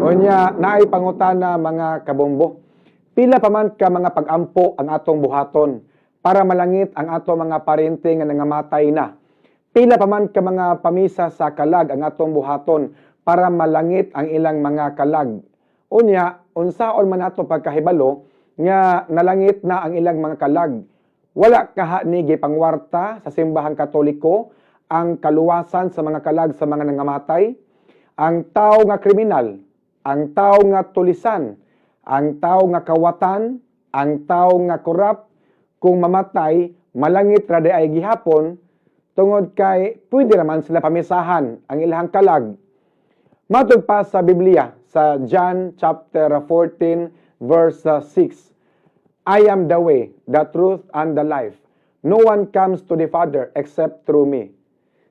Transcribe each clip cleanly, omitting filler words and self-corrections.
Unya naay pangutana mga kabombo. Pila pa man ka mga pag-ampo ang atong buhaton para malangit ang atong mga parente nga nangamatay na. Pila pa man ka mga pamisa sa kalag ang atong buhaton para malangit ang ilang mga kalag. Unya, unsaon man ato pagkahibalo nga nalangit na ang ilang mga kalag. Wala kaha ni gipangwarta sa simbahang Katoliko ang kaluwasan sa mga kalag sa mga nangamatay. Ang tao nga kriminal, ang tao nga tulisan, ang tao nga kawatan, ang tao nga korap, kung mamatay, malangit ra di ay gihapon, tungod kay pwede naman sila pamisahan ang ilang kalag. Matod pa sa Biblia, sa John chapter 14, verse 6, I am the way, the truth, and the life. No one comes to the Father except through me.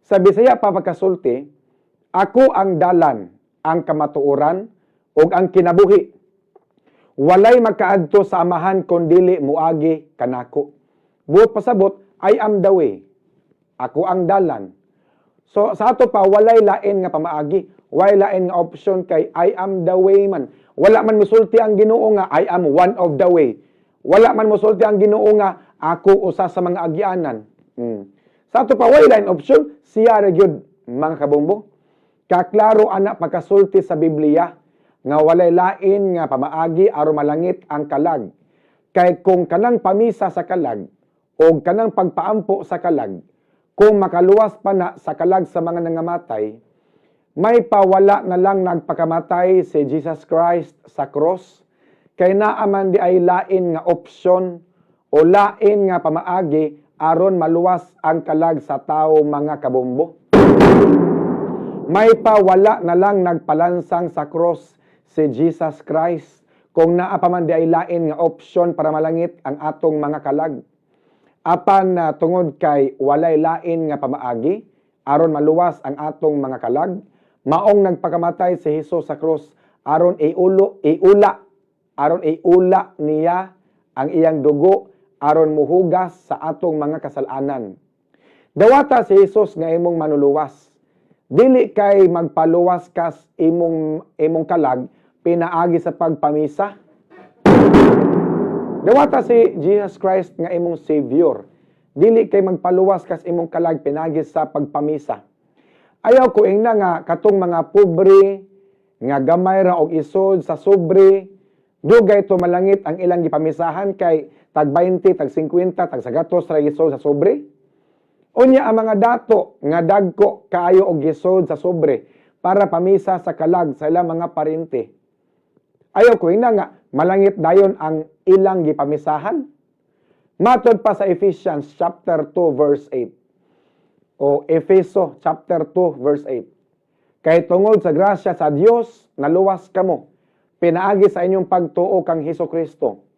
Sa Bisaya pa pagkasulti, ako ang dalan, ang kamatuoran, ug ang kinabuhi. Walay makaadto sa amahan kundili muagi kanako. Buot pasabot, I am the way. Ako ang dalan. So sa ato pa walay lain nga pamaagi, walay lain nga option kay I am the way man. Wala man mosulti ang Ginoo nga I am one of the way. Wala man mosulti ang Ginoo nga ako usa sa mga agyanan. Sa ato pa walay lain option, siya ra gyud mga kabombo. Kaklaro ana pagkasulti sa Biblia nga walay lain nga pamaagi aron malangit ang kalag. Kay kung kanang pamisa sa kalag o kanang pagpaampo sa kalag, kung makaluwas pa na sa kalag sa mga nangamatay, may pawala na lang nagpakamatay si Jesus Christ sa cross, kay naaman di ay lain nga opsyon o lain nga pamaagi aron maluwas ang kalag sa tao mga kabombo. May pawala na lang nagpalansang sa cross si Jesus Christ kung naapaman di ay lain nga opsyon para malangit ang atong mga kalag. Apan tungod kay walay lain nga pamaagi aron maluwas ang atong mga kalag, maong nagpakamatay si Hesus sa cross aron iula niya ang iyang dugo aron muhugas sa atong mga kasalanan. Dawata si Hesus nga imong manuluwas. Dili kay magpaluwas kas imong kalag pinaagi sa pagpamisa. Dawata si Jesus Christ nga imong Savior. Dili kay magpaluwas kas imong kalag pinaagi sa pagpamisa. Ayaw ko ingna nga katong mga pobre nga gamay ra og isod sa sobre, dugay to malangit ang ilang gipamisahan kay tag 20, tag 50, tag 100 ra isod sa sobre. Unya ang mga dato nga dagko kaayo og gisod sa sobre para pamisa sa kalag sa ilang mga parente. Ayaw ko ina nga malangit dayon ang ilang gipamisahan. Matod pa sa Ephesians chapter 2 verse 8 o Efeso chapter 2 verse 8. Kay tungod sa grasya sa Dios naluwas kamo pinaagi sa inyong pagtuo kang Hesukristo.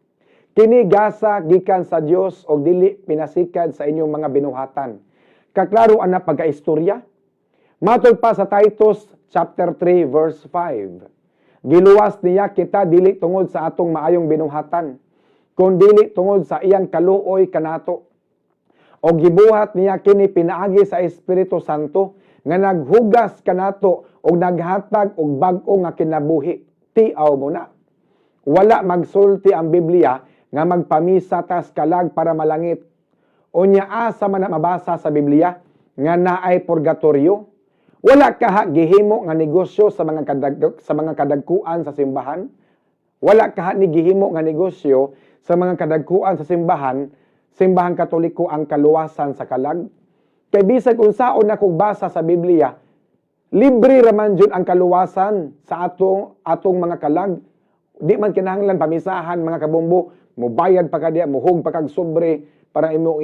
Kini gasa gikan sa Dios og dili pinasikad sa inyong mga binuhatan. Kaklaro ana pagkaistorya. Matod pa sa Titus chapter 3 verse 5. Giluwas niya kita dili tungod sa atong maayong binuhatan, kundi tungod sa iyang kaluoy kanato. O gibuhat niya kini pinaagi sa Espiritu Santo nga naghugas kanato og naghatag og bag-o nga kinabuhi. Tiaw mo na. Wala magsulti ang Biblia nga magpamisa tas kalag para malangit. Unya asa man na mabasa sa Biblia nga naay purgatorio. Wala kaha gihimo nga negosyo sa mga kadagkuan sa simbahan. Wala kaha ni gihimo nga negosyo sa mga kadagkuan sa simbahan Katoliko ang kaluwasan sa kalag. Kay bisag unsaon na kog basa sa Biblia, libre raman jud ang kaluwasan sa atong mga kalag. Di man kinahanglan pamisahan mga kabombo, mubayad pa ka diya, muhog pa kag sobre para imo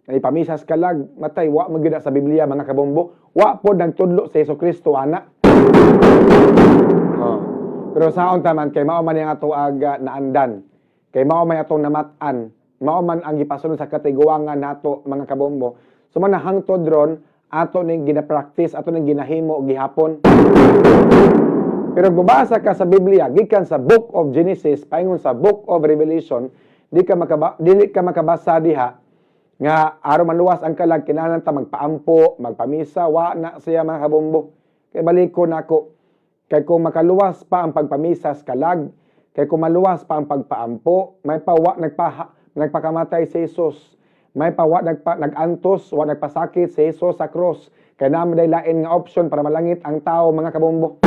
ipamisas kalag. Matay wa magyud sa Biblia mga kabombo. Wa pod nagtudlo sa Hesukristo ana. Pero saon taman kay mao man yang ato aga naandan. Kay mao man atong namatan. Mao man ang gipasunod sa katiguangan nato mga kabombo. So man hangtod ron ato ning gina-practice, ato ning ginahimo og gihapon. Pero gubasa ka sa Biblia gikan sa Book of Genesis paingon sa Book of Revelation, dili ka makabasa diha nga aron maluwas ang kalag kinahanglan ta magpaampo, magpamisa, wa na siya mga kabombo. Kay balikon nako, Kay kung makaluwas pa ang pagpamisas kalag, kay kung maluwas pa ang pagpaampo, may pawa nagpakamatay si Jesus. May pawa nagantos, wa nagpasakit si Jesus sa cross. Kay naman lain nga option para malangit ang tao mga kabombo.